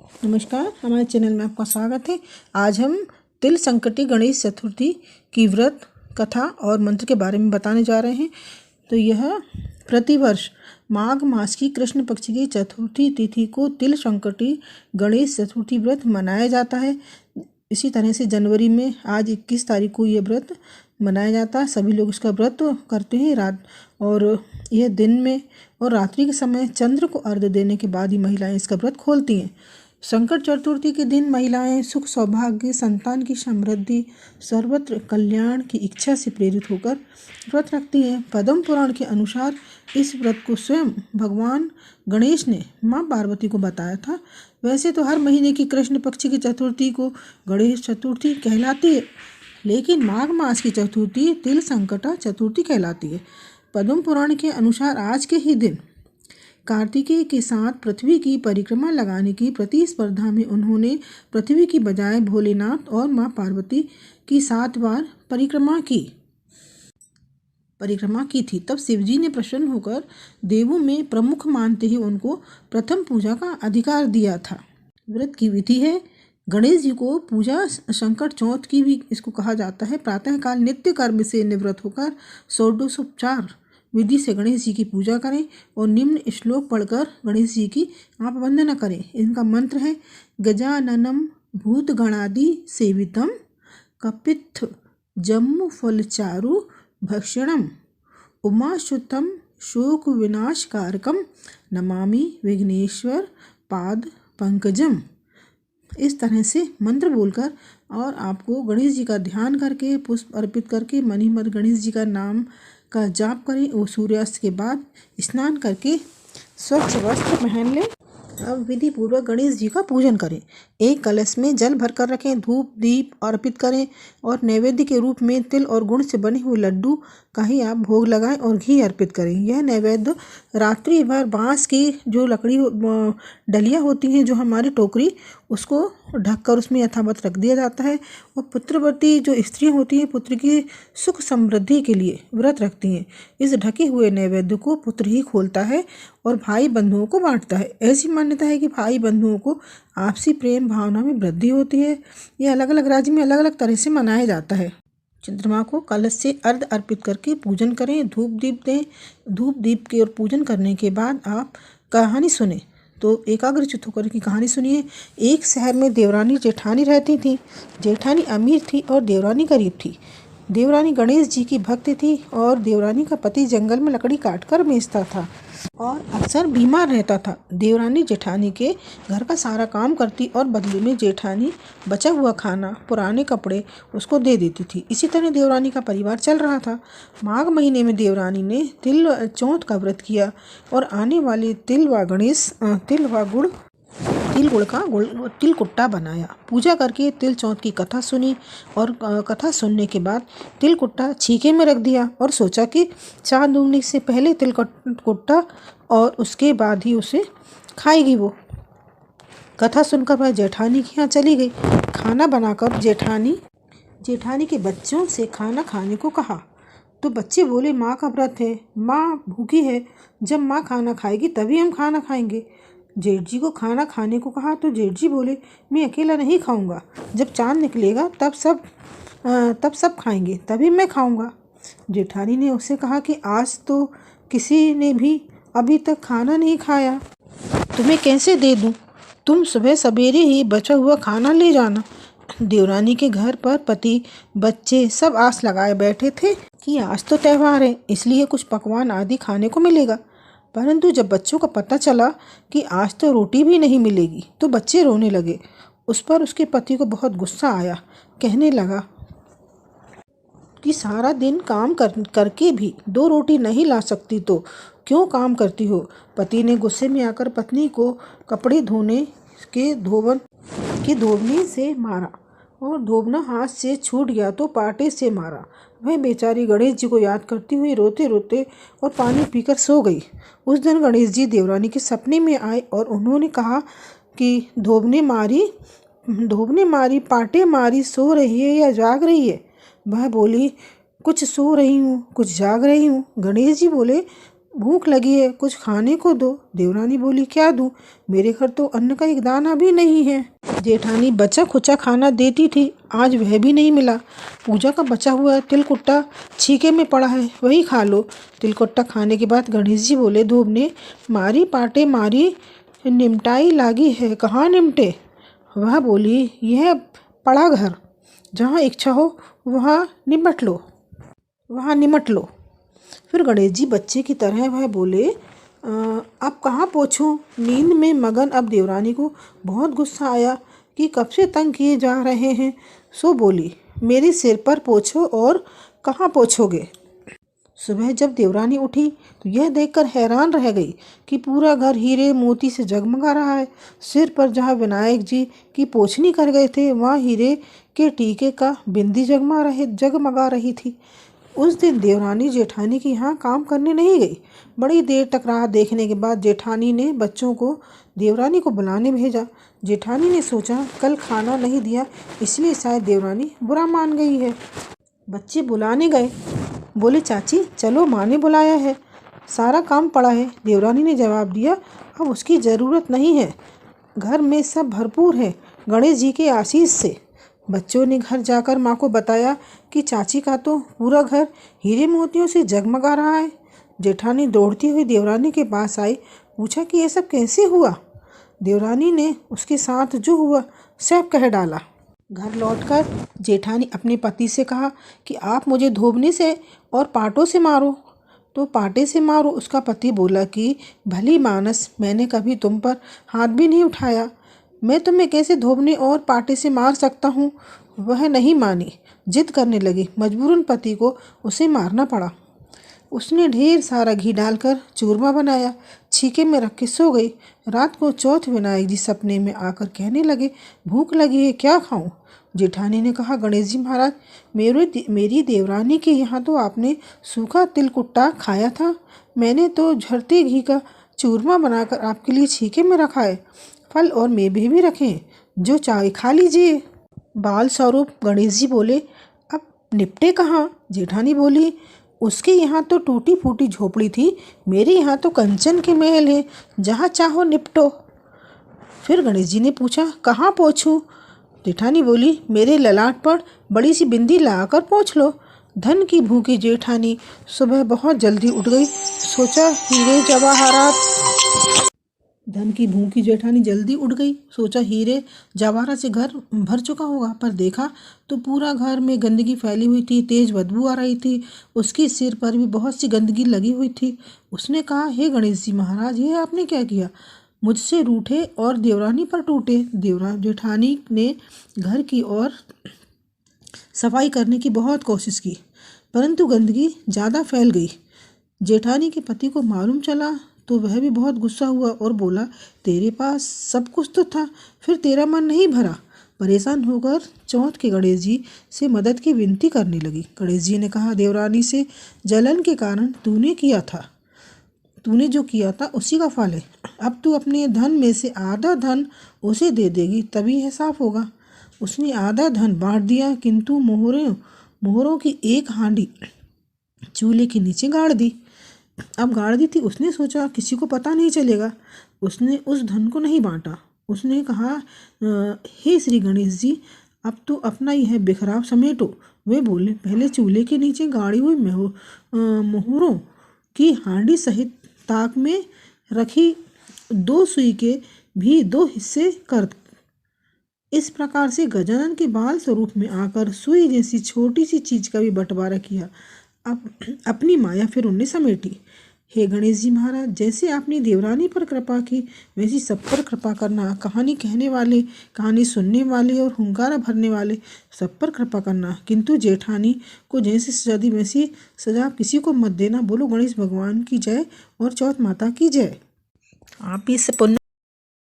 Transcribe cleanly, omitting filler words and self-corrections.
नमस्कार, हमारे चैनल में आपका स्वागत है। आज हम तिल संकटी गणेश चतुर्थी की व्रत कथा और मंत्र के बारे में बताने जा रहे हैं। तो यह प्रतिवर्ष माघ मास की कृष्ण पक्ष की चतुर्थी तिथि को तिल संकटी गणेश चतुर्थी व्रत मनाया जाता है। इसी तरह से जनवरी में आज 21 तारीख को ये व्रत मनाया जाता है। सभी लोग इसका व्रत करते हैं रात, और यह दिन में और रात्रि के समय चंद्र को अर्घ्य देने के बाद ही महिलाएं इसका व्रत खोलती हैं। संकट चतुर्थी के दिन महिलाएं सुख सौभाग्य, संतान की समृद्धि, सर्वत्र कल्याण की इच्छा से प्रेरित होकर व्रत रखती हैं। पद्म पुराण के अनुसार इस व्रत को स्वयं भगवान गणेश ने मां पार्वती को बताया था। वैसे तो हर महीने की कृष्ण पक्ष की चतुर्थी को गणेश चतुर्थी कहलाती है, लेकिन माघ मास की चतुर्थी तिल संकटा चतुर्थी कहलाती है। पद्म पुराण के अनुसार आज के ही दिन कार्तिकेय के साथ पृथ्वी की परिक्रमा लगाने की प्रतिस्पर्धा में उन्होंने पृथ्वी की बजाय भोलेनाथ और मां पार्वती की 7 बार परिक्रमा की थी। तब शिवजी ने प्रसन्न होकर देवों में प्रमुख मानते ही उनको प्रथम पूजा का अधिकार दिया था। व्रत की विधि है। गणेश जी को पूजा संकट चौथ की भी इसको कहा जाता है। प्रातःकाल नित्य कर्म से निवृत्त होकर षोडशोपचार विधि से गणेश जी की पूजा करें और निम्न श्लोक पढ़कर गणेश जी की आप वंदना करें। इनका मंत्र है: गजाननम भूतगणादि सेवितम कपित्थ जम्मु फलचारु भक्षणम उमाशुतम शोक विनाशकारकम नमामि विघ्नेश्वर पाद पंकजम। इस तरह से मंत्र बोलकर और आपको गणेश जी का ध्यान करके पुष्प अर्पित करके मन ही मन गणेश जी का नाम का जाप करें और सूर्यास्त के बाद स्नान करके स्वच्छ वस्त्र पहन लें। अब विधि पूर्वक गणेश जी का पूजन करें। एक कलश में जल भरकर रखें, धूप दीप अर्पित करें और नैवेद्य के रूप में तिल और गुड़ से बने हुए लड्डू का ही आप भोग लगाएं और घी अर्पित करें। यह नैवेद्य रात्रि भर बांस की जो लकड़ी डलियाँ होती हैं, जो हमारी टोकरी, उसको ढककर उसमें यथावत रख दिया जाता है। और पुत्रवती जो स्त्रियाँ होती हैं, पुत्र की सुख समृद्धि के लिए व्रत रखती हैं। इस ढके हुए नैवेद्य को पुत्र ही खोलता है और भाई बंधुओं को बांटता है। ऐसी मान्यता है कि भाई बंधुओं को आपसी प्रेम भावना में वृद्धि होती है। यह अलग अलग राज्य में अलग अलग तरह से मनाया जाता है। चंद्रमा को कलश से अर्घ्य अर्पित करके पूजन करें, धूप दीप दें। धूप दीप के और पूजन करने के बाद आप कहानी सुने। तो एकाग्रचित्त होकर की कहानी सुनिए। एक शहर में देवरानी जेठानी रहती थी। जेठानी अमीर थी और देवरानी गरीब थी। देवरानी गणेश जी की भक्त थी और देवरानी का पति जंगल में लकड़ी काटकर बेचता था और अक्सर बीमार रहता था। देवरानी जेठानी के घर का सारा काम करती और बदले में जेठानी बचा हुआ खाना, पुराने कपड़े उसको दे देती थी। इसी तरह देवरानी का परिवार चल रहा था। माघ महीने में देवरानी ने तिल चौथ का व्रत किया और आने वाले तिल गुड़ का तिलकुट्टा बनाया। पूजा करके तिल चौथ की कथा सुनी और कथा सुनने के बाद तिलकुट्टा छीके में रख दिया और सोचा कि चांद उगने से पहले तिलकुट्टा और उसके बाद ही उसे खाएगी। वो कथा सुनकर वह जेठानी के यहाँ चली गई। खाना बनाकर जेठानी के बच्चों से खाना खाने को कहा तो बच्चे बोले, माँ का व्रत है, माँ भूखी है, जब माँ खाना खाएगी तभी हम खाना खाएंगे। जेठ जी को खाना खाने को कहा तो जेठ जी बोले, मैं अकेला नहीं खाऊंगा, जब चांद निकलेगा तब सब खाएंगे, तभी मैं खाऊंगा। जेठानी ने उससे कहा कि आज तो किसी ने भी अभी तक खाना नहीं खाया, तुम्हें कैसे दे दूं? तुम सुबह सवेरे ही बचा हुआ खाना ले जाना। देवरानी के घर पर पति बच्चे सब आस लगाए बैठे थे कि आज तो त्यौहार है, इसलिए कुछ पकवान आदि खाने को मिलेगा। परंतु जब बच्चों को पता चला कि आज तो रोटी भी नहीं मिलेगी तो बच्चे रोने लगे। उस पर उसके पति को बहुत गुस्सा आया। कहने लगा कि सारा दिन काम करके भी 2 रोटी नहीं ला सकती तो क्यों काम करती हो। पति ने गुस्से में आकर पत्नी को कपड़े धोने के धोबने से मारा और धोबना हाथ से छूट गया तो पाटे से मारा। वह बेचारी गणेश जी को याद करती हुई रोते रोते और पानी पीकर सो गई। उस दिन गणेश जी देवरानी के सपने में आए और उन्होंने कहा कि धोबने मारी पाटे मारी, सो रही है या जाग रही है? वह बोली, कुछ सो रही हूँ, कुछ जाग रही हूँ। गणेश जी बोले, भूख लगी है, कुछ खाने को दो। देवरानी बोली, क्या दूँ, मेरे घर तो अन्न का एक दाना भी नहीं है। जेठानी बचा खुचा खाना देती थी, आज वह भी नहीं मिला। पूजा का बचा हुआ तिलकुट्टा छीके में पड़ा है, वही खा लो। तिलकुट्टा खाने के बाद गणेश जी बोले धूप ने, मारी पाटे मारी निमटाई लागी है, कहाँ निमटे। वह बोली, यह पड़ा घर, जहाँ इच्छा हो वहाँ निमट लो। फिर गणेश जी बच्चे की तरह वह बोले, अब कहाँ पोछूं। नींद में मगन अब देवरानी को बहुत गुस्सा आया कि कब से तंग किए जा रहे हैं, सो बोली, मेरे सिर पर पोछो और कहाँ पोछोगे। सुबह जब देवरानी उठी तो यह देखकर हैरान रह गई कि पूरा घर हीरे मोती से जगमगा रहा है। सिर पर जहाँ विनायक जी की पोछनी कर गए थे, वहाँ हीरे के टीके का बिंदी जगमगा रही थी। उस दिन देवरानी जेठानी के यहाँ काम करने नहीं गई। बड़ी देर तक राह देखने के बाद जेठानी ने बच्चों को देवरानी को बुलाने भेजा। जेठानी ने सोचा कल खाना नहीं दिया, इसलिए शायद देवरानी बुरा मान गई है। बच्चे बुलाने गए, बोले, चाची चलो, माँ ने बुलाया है, सारा काम पड़ा है। देवरानी ने जवाब दिया, अब उसकी ज़रूरत नहीं है, घर में सब भरपूर है गणेश जी के आशीष से। बच्चों ने घर जाकर माँ को बताया कि चाची का तो पूरा घर हीरे मोतियों से जगमगा रहा है। जेठानी दौड़ती हुई देवरानी के पास आई, पूछा कि ये सब कैसे हुआ। देवरानी ने उसके साथ जो हुआ सब कह डाला। घर लौटकर जेठानी अपने पति से कहा कि आप मुझे धोबने से और पाटों से मारो, तो पाटे से मारो। उसका पति बोला कि भली मानस, मैंने कभी तुम पर हाथ भी नहीं उठाया, मैं तुम्हें कैसे धोबने और पाटे से मार सकता हूँ। वह नहीं मानी, जिद करने लगी। मजबूरन पति को उसे मारना पड़ा। उसने ढेर सारा घी डालकर चूरमा बनाया, छीके में रख के सो गई। रात को चौथ विनायक जी सपने में आकर कहने लगे, भूख लगी है, क्या खाऊं। जेठानी ने कहा, गणेश जी महाराज, मेरी देवरानी के यहाँ तो आपने सूखा तिलकुट्टा खाया था, मैंने तो झरते घी का चूरमा बनाकर आपके लिए छीके में रखा है, फल और मेवे भी रखे, जो चाहे खा लीजिए। बाल स्वरूप गणेश जी बोले, अब निपटे कहाँ। जेठानी बोली, उसके यहाँ तो टूटी फूटी झोपड़ी थी, मेरे यहाँ तो कंचन के महल है, जहाँ चाहो निपटो। फिर गणेश जी ने पूछा, कहाँ पोछूं। जेठानी बोली, मेरे ललाट पर बड़ी सी बिंदी लगाकर पोंछ लो। धन की भूखी जेठानी सुबह बहुत जल्दी उठ गई, सोचा हीरे जवाहरात से घर भर चुका होगा, पर देखा तो पूरा घर में गंदगी फैली हुई थी, तेज बदबू आ रही थी, उसके सिर पर भी बहुत सी गंदगी लगी हुई थी। उसने कहा, हे गणेश जी महाराज, ये आपने क्या किया, मुझसे रूठे और देवरानी पर टूटे। जेठानी ने घर की और सफाई करने की बहुत कोशिश की, परंतु गंदगी ज़्यादा फैल गई। जेठानी के पति को मालूम चला तो वह भी बहुत गुस्सा हुआ और बोला, तेरे पास सब कुछ तो था, फिर तेरा मन नहीं भरा। परेशान होकर चौथ के गणेश जी से मदद की विनती करने लगी। गणेश जी ने कहा, देवरानी से जलन के कारण तूने जो किया था उसी का फल है। अब तू अपने धन में से आधा धन उसे दे देगी, तभी यह साफ होगा। उसने आधा धन बांट दिया, किंतु मोहरों की एक हांडी चूल्हे के नीचे गाड़ दी। थी, उसने सोचा किसी को पता नहीं चलेगा। उसने उस धन को नहीं बांटा। उसने कहा, हे श्री गणेश जी, अब तो अपना यह बिखराव समेटो। वे बोले, पहले चूल्हे के नीचे गाड़ी हुई मोहरों की हांडी सहित ताक में रखी 2 सुई के भी 2 हिस्से कर। इस प्रकार से गजानन के बाल स्वरूप में आकर सुई जैसी छोटी सी चीज का भी बंटवारा किया। अब अपनी माया फिर उनने समेटी। हे गणेश जी महाराज, जैसे आपने देवरानी पर कृपा की, वैसी सब पर कृपा करना। कहानी कहने वाले, कहानी सुनने वाले और हुंकारा भरने वाले सब पर कृपा करना, किंतु जेठानी को जैसी सजा दी वैसी सजा किसी को मत देना। बोलो गणेश भगवान की जय और चौथ माता की जय। आप इस पुण्य